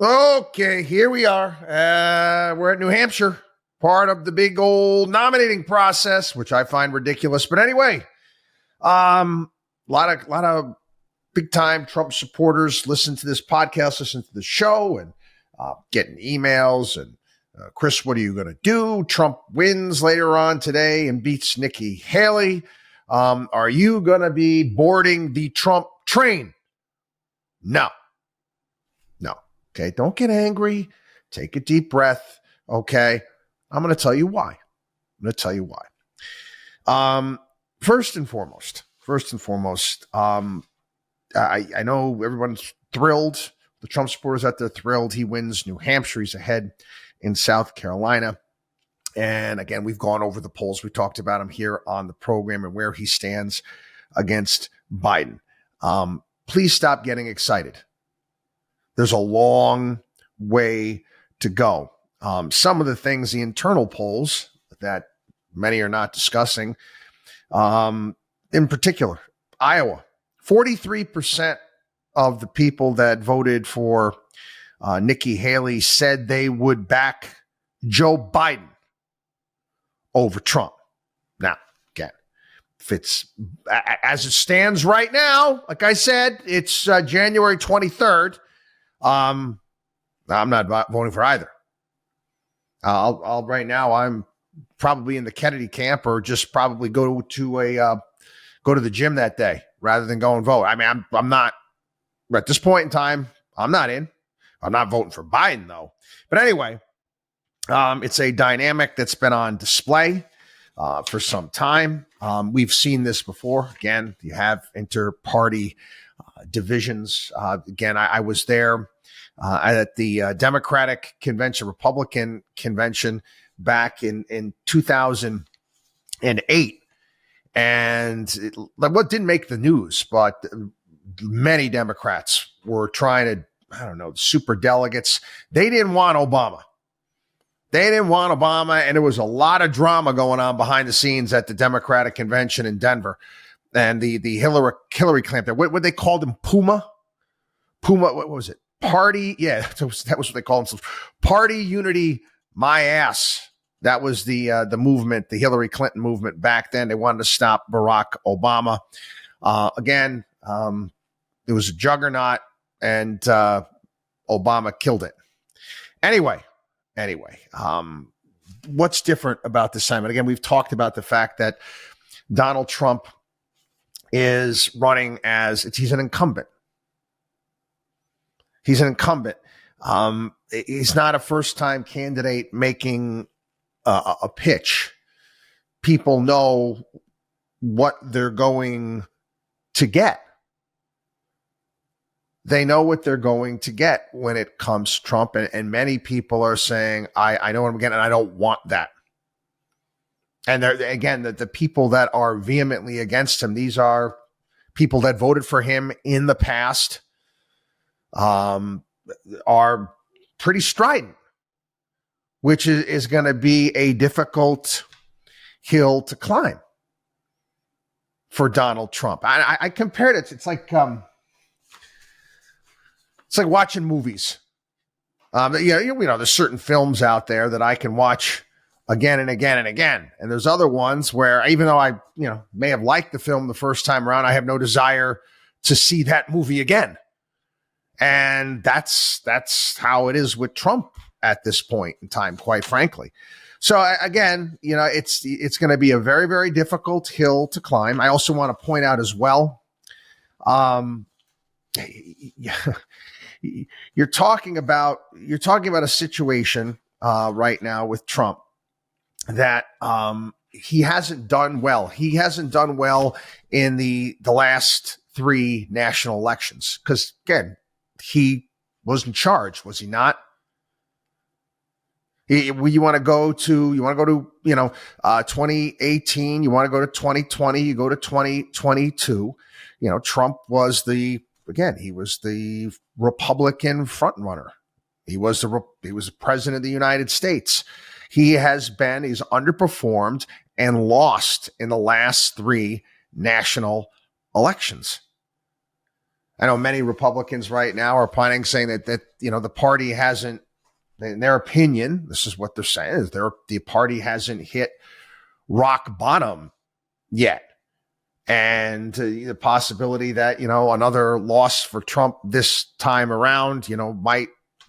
Okay, here we are. We're at New Hampshire, part of the big old nominating process, which I find ridiculous. But anyway, lot of big time Trump supporters listen to this podcast, listen to the show, and getting emails. And Chris, what are you going to do? Trump wins later on today and beats Nikki Haley. Are you going to be boarding the Trump train? No. Okay, don't get angry. Take a deep breath. Okay, I'm going to tell you why. First and foremost, I know everyone's thrilled. The Trump supporters out there thrilled. He wins New Hampshire. He's ahead in South Carolina. And again, we've gone over the polls. We talked about him here on the program and where he stands against Biden. Please stop getting excited. There's a long way to go. Some of the things, the internal polls that many are not discussing, in particular, Iowa, 43% of the people that voted for Nikki Haley said they would back Joe Biden over Trump. Now, again, if it's as it stands right now, like I said, it's January 23rd. I'm not voting for either. I'll right now. I'm probably in the Kennedy camp, or just probably go to the gym that day rather than go and vote. I mean, I'm not at this point in time. I'm not in. I'm not voting for Biden though. But anyway, it's a dynamic that's been on display for some time. We've seen this before. Again, you have inter-party divisions. Again, I was there at the Democratic convention, Republican convention back in 2008. And what didn't make the news, but many Democrats were trying to, super delegates. They didn't want Obama. And there was a lot of drama going on behind the scenes at the Democratic convention in Denver. And the Hillary clampdown. What they called him? Puma, what was it? Party, yeah, that was what they called themselves. Party unity, my ass. That was the movement, the Hillary Clinton movement back then. They wanted to stop Barack Obama. Again, it was a juggernaut, and Obama killed it. Anyway, what's different about this time? And again, we've talked about the fact that Donald Trump is running he's an incumbent. He's not a first-time candidate making a pitch. People know what they're going to get. They know what they're going to get when it comes to Trump. And many people are saying, I know what I'm getting, and I don't want that. And the people that are vehemently against him, these are people that voted for him in the past, are pretty strident, which is going to be a difficult hill to climb for Donald Trump. I compared it. It's like watching movies. There's certain films out there that I can watch again and again and again. And there's other ones where, even though I, may have liked the film the first time around, I have no desire to see that movie again. And that's how it is with Trump at this point in time, quite frankly. So again, it's going to be a very, very difficult hill to climb. I also want to point out as well, you're talking about a situation right now with Trump that he hasn't done well. He hasn't done well in the last 3 national elections because, again, he was in charge, was he not? You want to go to 2018. You want to go to 2020. You go to 2022. Trump was he was the Republican frontrunner. He was the president of the United States. He's underperformed and lost in the last 3 national elections. I know many Republicans right now are planning saying that the party hasn't, in their opinion, this is what they're saying, is the party hasn't hit rock bottom yet. And the possibility that, another loss for Trump this time around,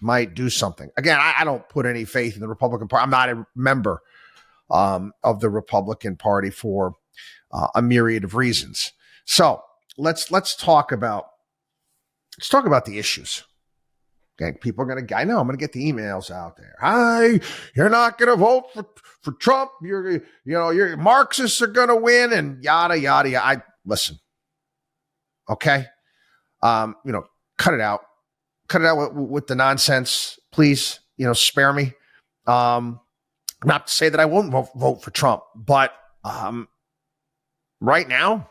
might do something. Again, I don't put any faith in the Republican Party. I'm not a member of the Republican Party for a myriad of reasons. So let's talk about the issues. Okay, people are going to, I know I'm going to get the emails out there. Hi, you're not going to vote for Trump. Your Marxists are going to win and yada, yada, yada. Listen, okay. Cut it out. Cut it out with the nonsense, please. Spare me. Not to say that I won't vote for Trump, but right now,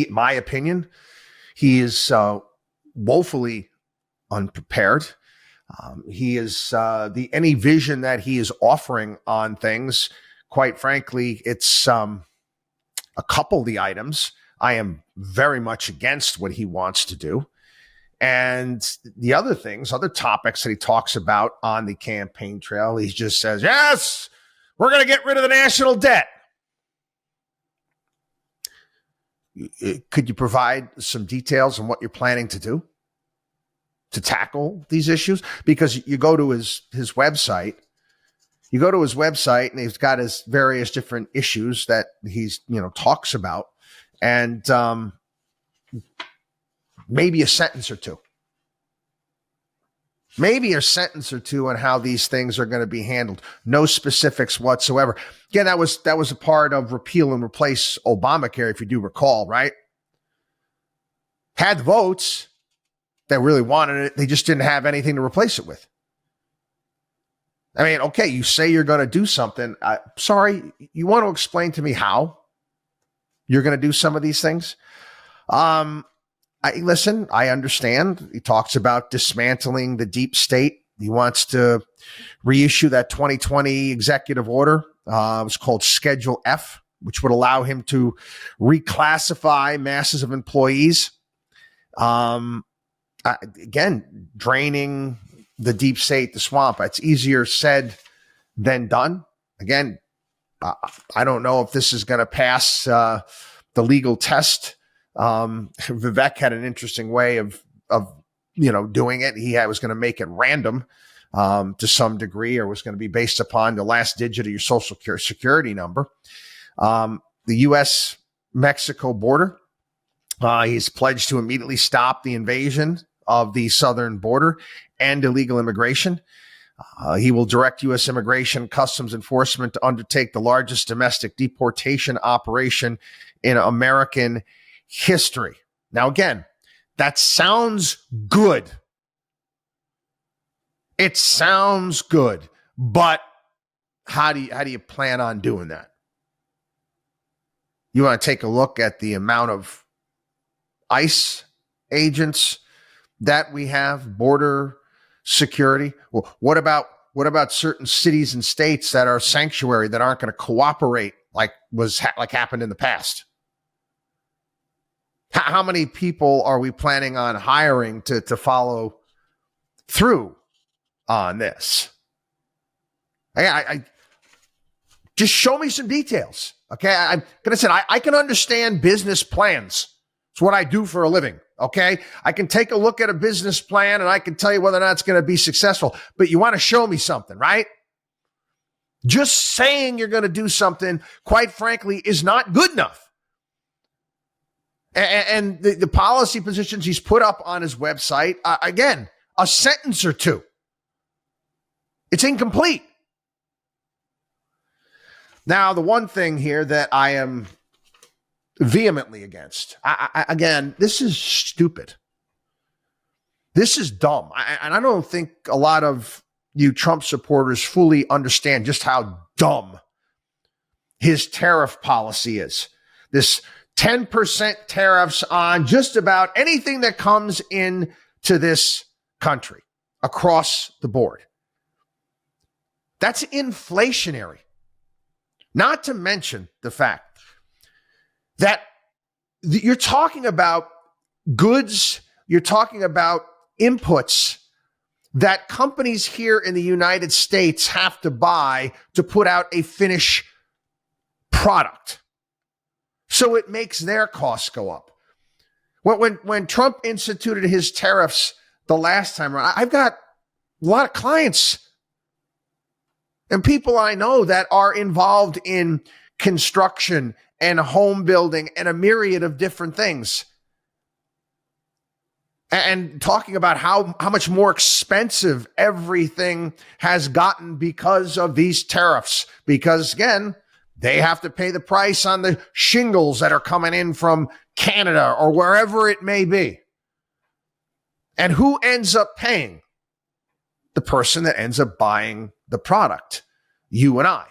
my opinion, he is woefully unprepared. He is any vision that he is offering on things. Quite frankly, it's a couple of the items I am very much against what he wants to do. And the other topics that he talks about on the campaign trail, he just says, yes, we're going to get rid of the national debt. Could you provide some details on what you're planning to do to tackle these issues? Because you go to his website, and he's got his various different issues that he's, talks about, and maybe a sentence or two on how these things are going to be handled. No specifics whatsoever. Again, that was a part of repeal and replace Obamacare, if you do recall, right? Had the votes that really wanted it. They just didn't have anything to replace it with. I mean, okay, you say you're going to do something. Sorry, you want to explain to me how you're going to do some of these things? Listen, I understand. He talks about dismantling the deep state. He wants to reissue that 2020 executive order. It was called Schedule F, which would allow him to reclassify masses of employees. Again, draining the deep state, the swamp. It's easier said than done. Again, I don't know if this is going to pass the legal test. Vivek had an interesting way of doing it. He was going to make it random to some degree, or was going to be based upon the last digit of your social security number. The U.S.-Mexico border, he's pledged to immediately stop the invasion of the southern border and illegal immigration. He will direct U.S. Immigration Customs Enforcement to undertake the largest domestic deportation operation in American history. Now, again, that sounds good. It sounds good, but how do you plan on doing that? You want to take a look at the amount of ICE agents that we have, border security. Well, what about certain cities and states that are sanctuary that aren't going to cooperate like happened in the past? How many people are we planning on hiring to follow through on this? I just show me some details. Okay. I'm going to say, I can understand business plans. It's what I do for a living. Okay. I can take a look at a business plan and I can tell you whether or not it's going to be successful, but you want to show me something, right? Just saying you're going to do something, quite frankly, is not good enough. And the policy positions he's put up on his website, again, a sentence or two. It's incomplete. Now, the one thing here that I am vehemently against, again, this is stupid. This is dumb. And I don't think a lot of you Trump supporters fully understand just how dumb his tariff policy is. This 10% tariffs on just about anything that comes into this country across the board. That's inflationary. Not to mention the fact that you're talking about goods, you're talking about inputs that companies here in the United States have to buy to put out a finished product. So it makes their costs go up. When Trump instituted his tariffs the last time around, I've got a lot of clients and people I know that are involved in construction and home building and a myriad of different things. And talking about how much more expensive everything has gotten because of these tariffs. Because again, they have to pay the price on the shingles that are coming in from Canada or wherever it may be. And who ends up paying? The person that ends up buying the product, you and I.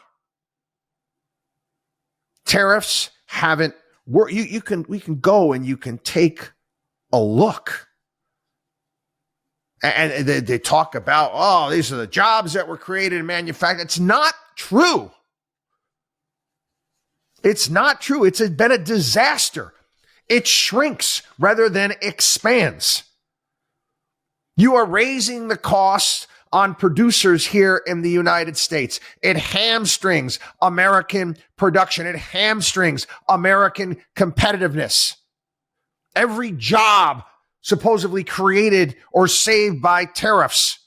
Tariffs haven't worked. We can go and you can take a look. And they talk about, oh, these are the jobs that were created in manufacturing. It's not true. It's not true. It's been a disaster. It shrinks rather than expands. You are raising the costs on producers here in the United States. It hamstrings American production. It hamstrings American competitiveness. Every job supposedly created or saved by tariffs.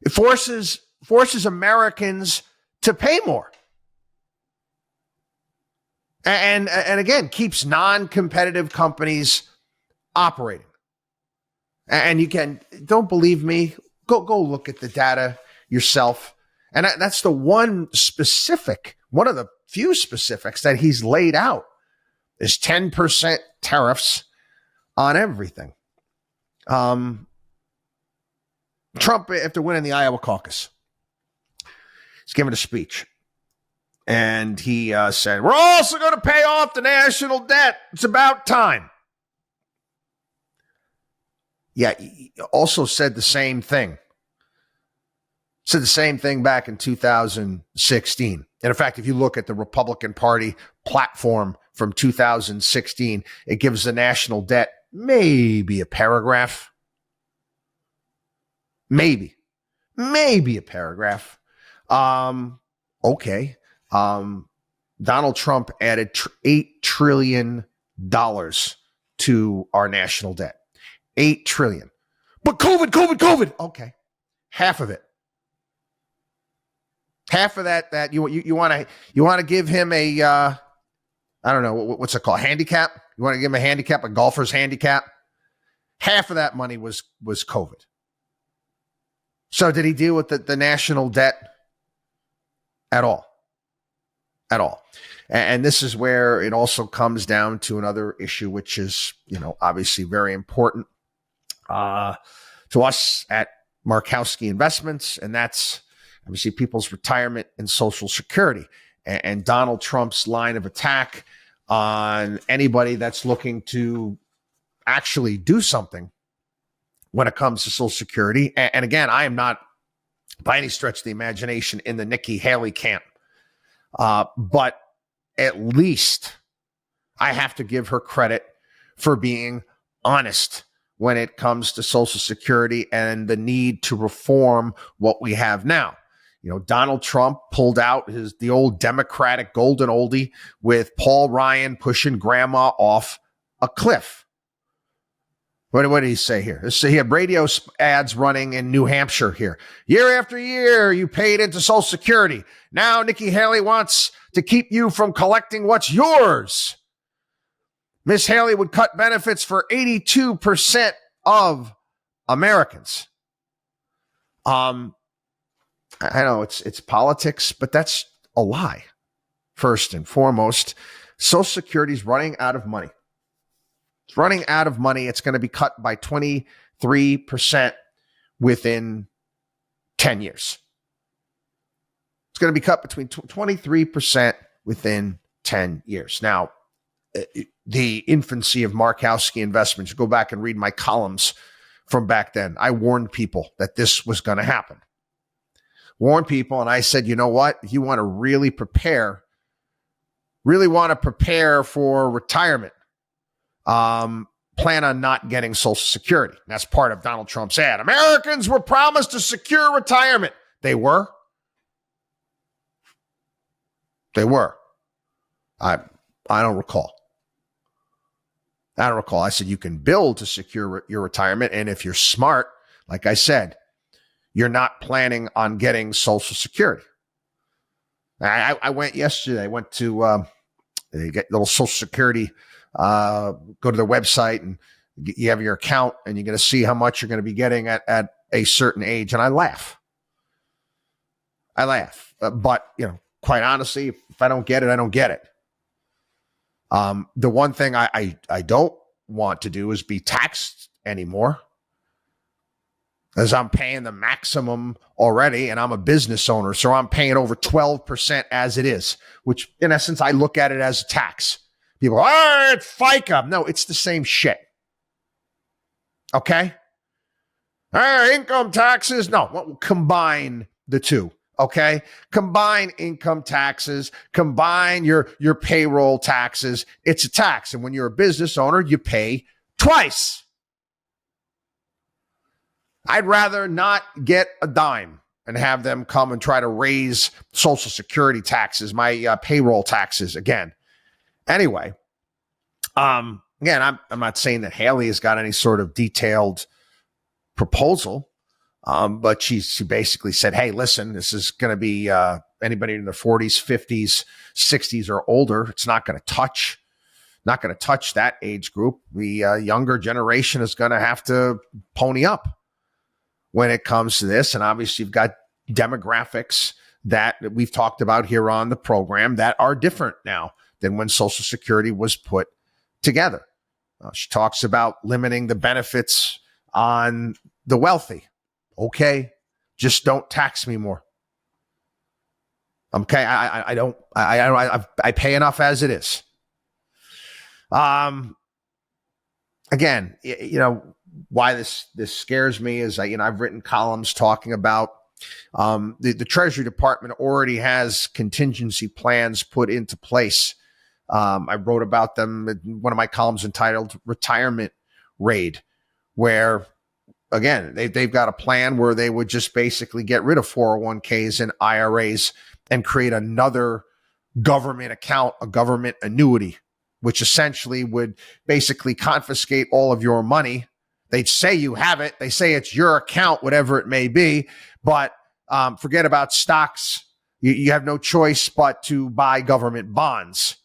It forces Americans to pay more. And again, keeps non-competitive companies operating. And you don't believe me, go look at the data yourself. And that's the one of the few specifics that he's laid out is 10% tariffs on everything. Trump, after winning the Iowa caucus, he's giving a speech. And he said, we're also going to pay off the national debt. It's about time. Yeah, he also said the same thing. Said the same thing back in 2016. And in fact, if you look at the Republican Party platform from 2016, it gives the national debt maybe a paragraph. Maybe a paragraph. Okay. Donald Trump added $8 trillion to our national debt. $8 trillion. But COVID. Okay. Half of it. Half of that you want to give him a I don't know, what's it called? Handicap? You want to give him a handicap, a golfer's handicap? Half of that money was COVID. So did he deal with the national debt at all? At all. And this is where it also comes down to another issue, which is, obviously very important to us at Markowski Investments, and that's obviously people's retirement and Social Security. And Donald Trump's line of attack on anybody that's looking to actually do something when it comes to Social Security. And again, I am not by any stretch of the imagination in the Nikki Haley camp. But at least I have to give her credit for being honest when it comes to Social Security and the need to reform what we have now. Donald Trump pulled out the old Democratic golden oldie with Paul Ryan pushing grandma off a cliff. What did he say here? So he had radio ads running in New Hampshire here. Year after year, you paid into Social Security. Now Nikki Haley wants to keep you from collecting what's yours. Miss Haley would cut benefits for 82% of Americans. I know it's politics, but that's a lie. First and foremost, Social Security is running out of money. It's running out of money. It's going to be cut by 23% within 10 years. It's going to be cut between 23% within 10 years. Now, the infancy of Markowski Investments, go back and read my columns from back then. I warned people that this was going to happen. Warned people, and I said, you know what? If you want to really prepare for retirement, plan on not getting Social Security. That's part of Donald Trump's ad. Americans were promised a secure retirement. They were. They were. I don't recall. I said you can build to secure your retirement, and if you're smart, like I said, you're not planning on getting Social Security. I went yesterday. I went to get little Social Security. Go to their website, and you have your account, and you're going to see how much you're going to be getting at a certain age. And I laugh. But quite honestly, if I don't get it, I don't get it. The one thing I don't want to do is be taxed anymore, as I'm paying the maximum already, and I'm a business owner, so I'm paying over 12% as it is, which in essence, I look at it as a tax. People go, oh, it's FICA. No, it's the same shit. Okay? Income taxes. No, combine the two. Okay? Combine income taxes, combine your payroll taxes. It's a tax. And when you're a business owner, you pay twice. I'd rather not get a dime and have them come and try to raise Social Security taxes, my payroll taxes again. Anyway, again, I'm not saying that Haley has got any sort of detailed proposal. But she basically said, hey, listen, this is going to be anybody in their 40s, 50s, 60s or older. It's not going to touch that age group. The younger generation is going to have to pony up when it comes to this. And obviously you've got demographics that we've talked about here on the program that are different now than when Social Security was put together. She talks about limiting the benefits on the wealthy. Okay, just don't tax me more. Okay, I pay enough as it is. Again, why this scares me is I've written columns talking about the Treasury Department already has contingency plans put into place. I wrote about them in one of my columns entitled "Retirement Raid," where again, they've got a plan where they would just basically get rid of 401ks and IRAs and create another government account, a government annuity, which essentially would basically confiscate all of your money. They'd say you have it. They say it's your account, whatever it may be. But forget about stocks. You have no choice but to buy government bonds,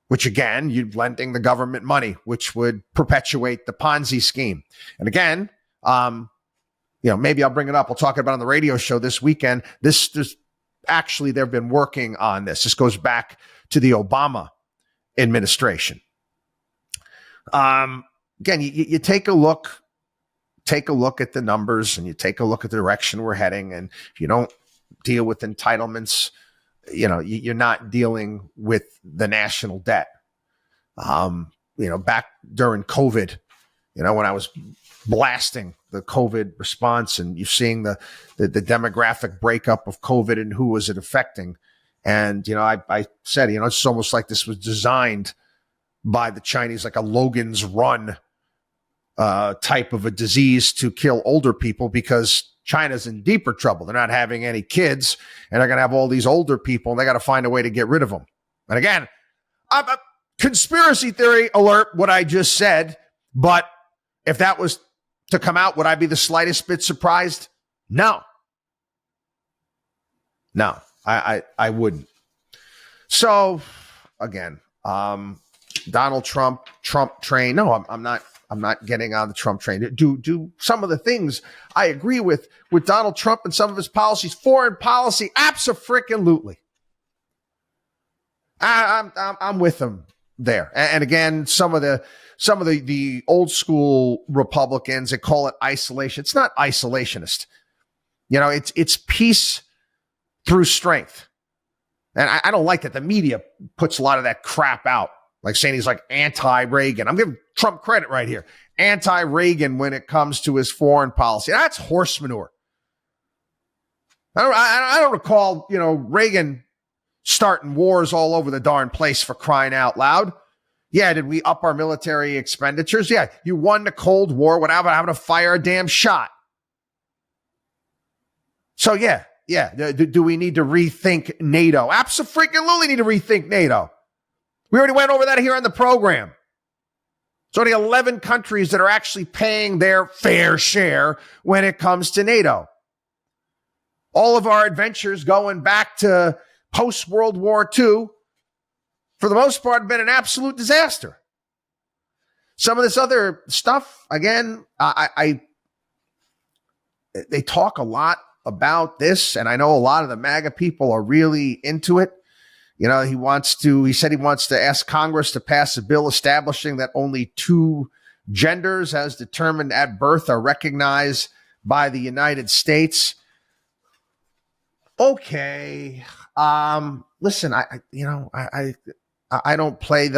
which again, you're lending the government money, which would perpetuate the Ponzi scheme. And again, maybe I'll bring it up. We'll talk about it on the radio show this weekend. This actually, they've been working on this. This goes back to the Obama administration. Again, you take a look at the numbers, and you take a look at the direction we're heading. And if you don't deal with entitlements, you're not dealing with the national debt. Back during COVID, when I was blasting the COVID response, and you're seeing the demographic breakup of COVID and who was it affecting. And, I said, it's almost like this was designed by the Chinese, like a Logan's Run type of a disease to kill older people, because China's in deeper trouble. They're not having any kids, and they're going to have all these older people, and they got to find a way to get rid of them. And again, conspiracy theory alert, what I just said, but if that was to come out, would I be the slightest bit surprised? No, I wouldn't. So again, Donald Trump train. No, I'm not getting on the Trump train. Do some of the things I agree with Donald Trump and some of his policies, foreign policy, abso-frickin-lutely. I'm with him there. And again, some of the old school Republicans, they call it isolation. It's not isolationist. It's peace through strength. And I don't like that the media puts a lot of that crap out, like saying he's like anti-Reagan. I'm giving Trump credit right here. Anti-Reagan when it comes to his foreign policy. That's horse manure. I don't recall, Reagan starting wars all over the darn place, for crying out loud. Yeah, did we up our military expenditures? Yeah, you won the Cold War without having to fire a damn shot. So yeah. Do we need to rethink NATO? Absolutely need to rethink NATO. We already went over that here on the program. It's only 11 countries that are actually paying their fair share when it comes to NATO. All of our adventures going back to post-World War II, for the most part, have been an absolute disaster. Some of this other stuff, again, they talk a lot about this, and I know a lot of the MAGA people are really into it. You know, he said he wants to ask Congress to pass a bill establishing that only 2 genders as determined at birth are recognized by the United States. Okay. Listen, I don't play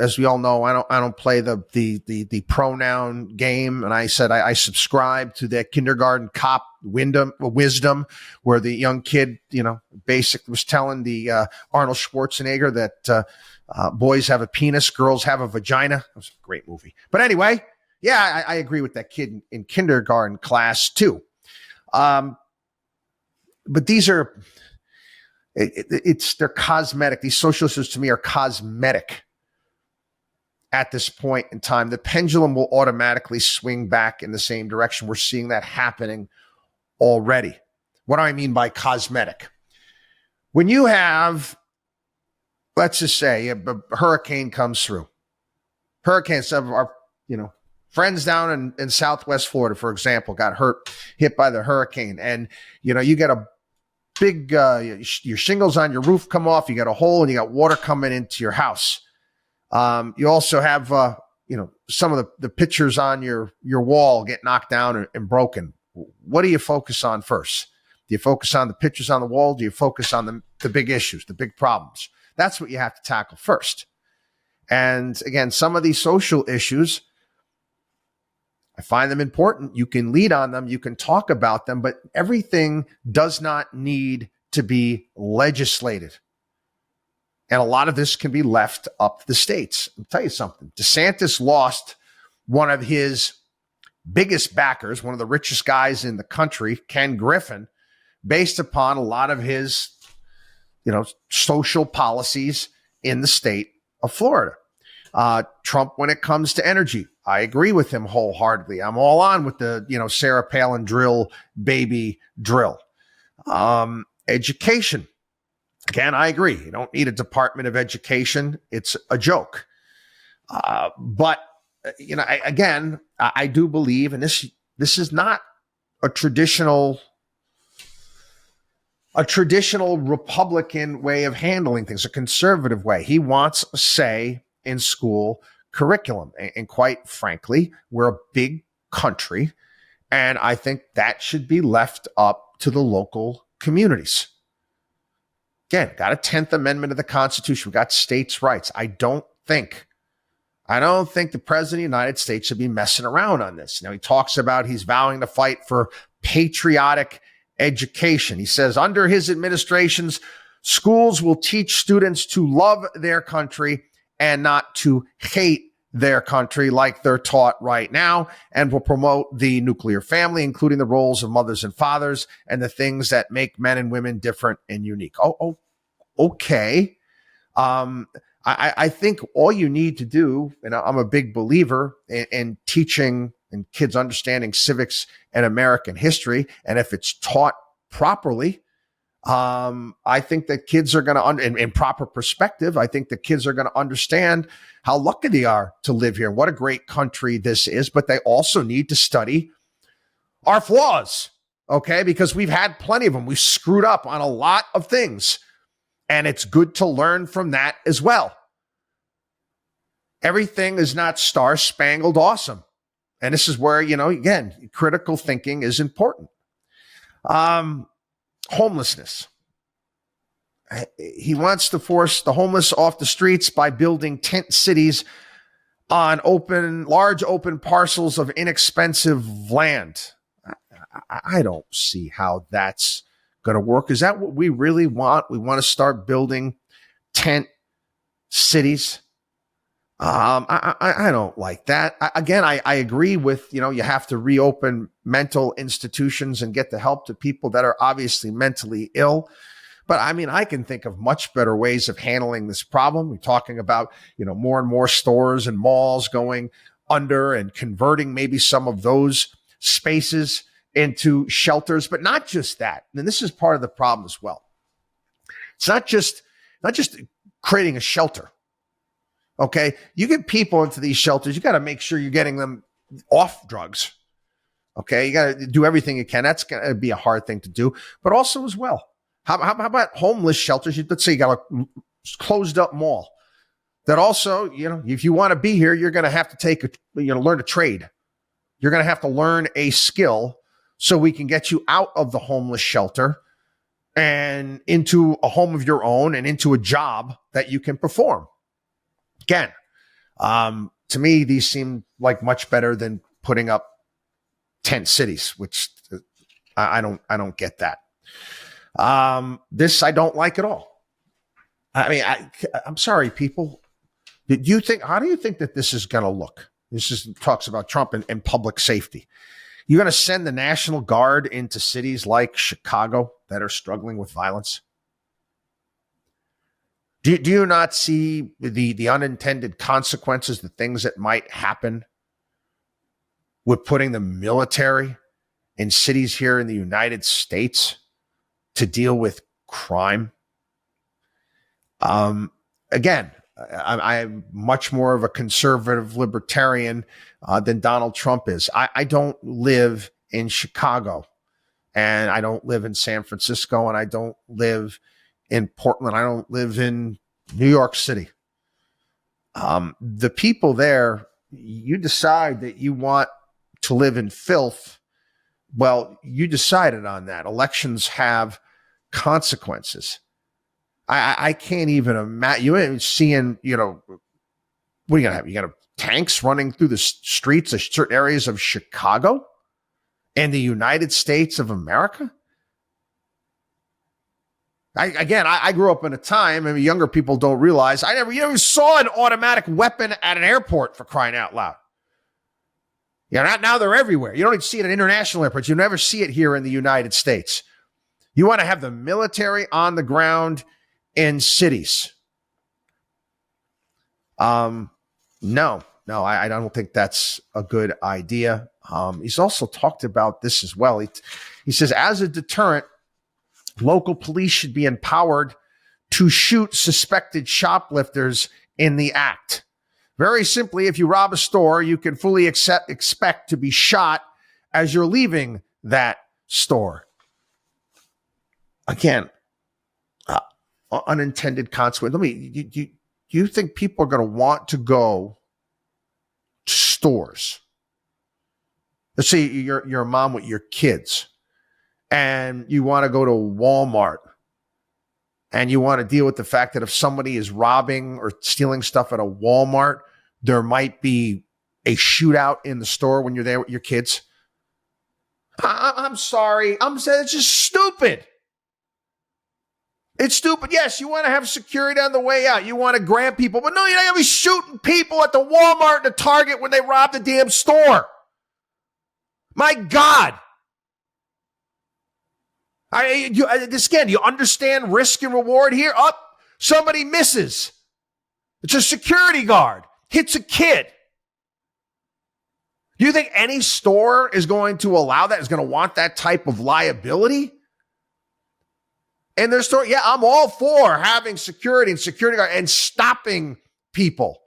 as we all know, I don't play the pronoun game. And I said, I subscribe to that kindergarten cop wisdom where the young kid, basically was telling the Arnold Schwarzenegger that boys have a penis, girls have a vagina. That was a great movie. But anyway, yeah, I agree with that kid in kindergarten class too. But these are, they're cosmetic. These social issues to me are cosmetic at this point in time. The pendulum will automatically swing back in the same direction. We're seeing that happening already. What do I mean by cosmetic? When you have, let's just say, a hurricane comes through. Hurricanes, some of our, friends down in Southwest Florida, for example, got hit by the hurricane. And, you get a big, your shingles on your roof come off, you got a hole, and you got water coming into your house. You also have, some of the pictures on your wall get knocked down and broken. What do you focus on first? Do you focus on the pictures on the wall? Do you focus on the big issues, the big problems? That's what you have to tackle first. And again, some of these social issues, I find them important. You can lead on them. You can talk about them, but everything does not need to be legislated. And a lot of this can be left up to the states. I'll tell you something. DeSantis lost one of his biggest backers, one of the richest guys in the country, Ken Griffin, based upon a lot of his, social policies in the state of Florida. Trump, when it comes to energy, I agree with him wholeheartedly. I'm all on with the, Sarah Palin drill, baby drill. Education. Again, I agree. You don't need a Department of Education. It's a joke. But, I do believe, and this is not a traditional Republican way of handling things, a conservative way. He wants a say in school curriculum. And quite frankly, we're a big country, and I think that should be left up to the local communities. Again, got a 10th Amendment of the Constitution. We got states' rights. I don't think the President of the United States should be messing around on this. He talks about he's vowing to fight for patriotic education. He says under his administrations, schools will teach students to love their country and not to hate their country like they're taught right now, and will promote the nuclear family, including the roles of mothers and fathers and the things that make men and women different and unique. Oh, okay. I think all you need to do, and I'm a big believer in teaching and kids understanding civics and American history, and if it's taught properly, I think that kids are going to, in proper perspective, I think the kids are going to understand how lucky they are to live here and what a great country this is. But they also need to study our flaws, okay? Because we've had plenty of them. We've screwed up on a lot of things, and it's good to learn from that as well. Everything is not star-spangled awesome. And this is where, again, critical thinking is important. Homelessness. He wants to force the homeless off the streets by building tent cities on large open parcels of inexpensive land. I don't see how that's going to work. Is that what we really want? We want to start building tent cities I don't like that. I agree with, you have to reopen mental institutions and get the help to people that are obviously mentally ill. But I mean, I can think of much better ways of handling this problem. We're talking about, more and more stores and malls going under and converting maybe some of those spaces into shelters, but not just that. And this is part of the problem as well. It's not just creating a shelter. Okay. You get people into these shelters. You got to make sure you're getting them off drugs. Okay. You got to do everything you can. That's going to be a hard thing to do, but also as well. How about homeless shelters? Let's say you got a closed up mall that also, if you want to be here, you're going to have to learn a trade. You're going to have to learn a skill so we can get you out of the homeless shelter and into a home of your own and into a job that you can perform. Again, to me, these seem like much better than putting up tent cities, which I don't get that. This I don't like at all. I mean, I'm sorry, people. How do you think that this is going to look? This talks about Trump and public safety. You're going to send the National Guard into cities like Chicago that are struggling with violence? Do you not see the unintended consequences, the things that might happen with putting the military in cities here in the United States to deal with crime? Again, I'm much more of a conservative libertarian than Donald Trump is. I don't live in Chicago, and I don't live in San Francisco, and I don't live in Portland. I don't live in New York City. The people there, you decide that you want to live in filth. Well, you decided on that. Elections have consequences. I can't even imagine. You ain't seeing, what are you going to have? You got to have tanks running through the streets of certain areas of Chicago and the United States of America? I grew up in a time, I mean, younger people don't realize, you never saw an automatic weapon at an airport, for crying out loud. Now they're everywhere. You don't even see it at international airports. You never see it here in the United States. You want to have the military on the ground in cities. No, I don't think that's a good idea. He's also talked about this as well. He says, as a deterrent, local police should be empowered to shoot suspected shoplifters in the act. Very simply, if you rob a store, you can fully expect to be shot as you're leaving that store. Again, unintended consequence. Do you think people are going to want to go to stores? Let's say you're a mom with your kids, and you want to go to Walmart, and you want to deal with the fact that if somebody is robbing or stealing stuff at a Walmart, there might be a shootout in the store when you're there with your kids. I'm sorry. I'm saying it's just stupid. It's stupid. Yes, you want to have security on the way out. You want to grab people, but no, you're not going to be shooting people at the Walmart and the Target when they rob the damn store. My God. Do you understand risk and reward here? Somebody misses. It's a security guard. Hits a kid. Do you think any store is going to allow that, is going to want that type of liability in their store? Yeah, I'm all for having security and security guard and stopping people.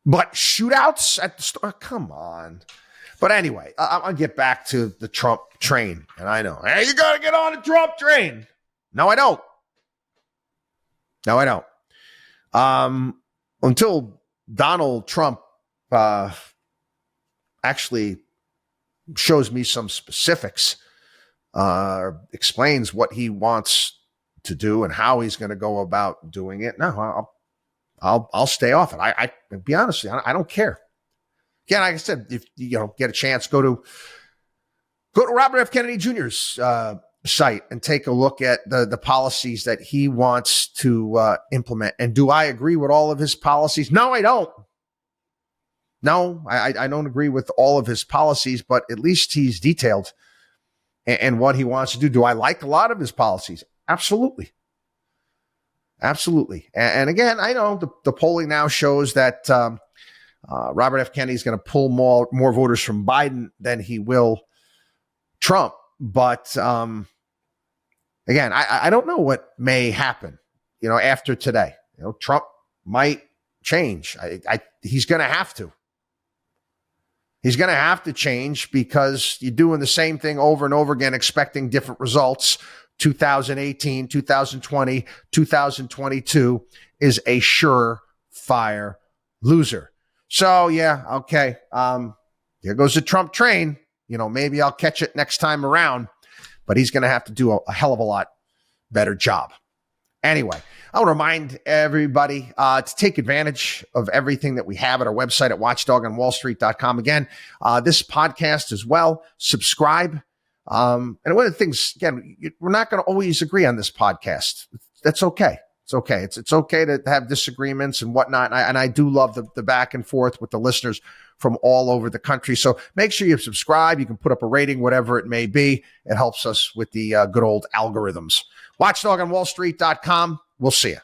But shootouts at the store? Come on. But anyway, I'll get back to the Trump train. And I know, hey, you got to get on the Trump train. No, I don't. Until Donald Trump actually shows me some specifics, explains what he wants to do and how he's going to go about doing it. No, I'll stay off it. I be honest with you, I don't care. Again, like I said, if you get a chance, go to Robert F. Kennedy Jr.'s site and take a look at the policies that he wants to implement. And do I agree with all of his policies? No, I don't. No, I don't agree with all of his policies, but at least he's detailed and what he wants to do. Do I like a lot of his policies? Absolutely. Absolutely. And again, I know the polling now shows that Robert F. Kennedy is going to pull more voters from Biden than he will Trump. But again, I don't know what may happen, after today. Trump might change. He's going to have to. He's going to have to change because you're doing the same thing over and over again, expecting different results. 2018, 2020, 2022 is a surefire loser. So, yeah, okay. There goes the Trump train. Maybe I'll catch it next time around, but he's going to have to do a hell of a lot better job. Anyway, I'll remind everybody to take advantage of everything that we have at our website at watchdogonwallstreet.com. Again, this podcast as well. Subscribe. And one of the things, again, we're not going to always agree on this podcast. That's okay. It's okay. It's okay to have disagreements and whatnot. And I do love the back and forth with the listeners from all over the country. So make sure you subscribe. You can put up a rating, whatever it may be. It helps us with the good old algorithms. WatchDogOnWallStreet.com. We'll see you.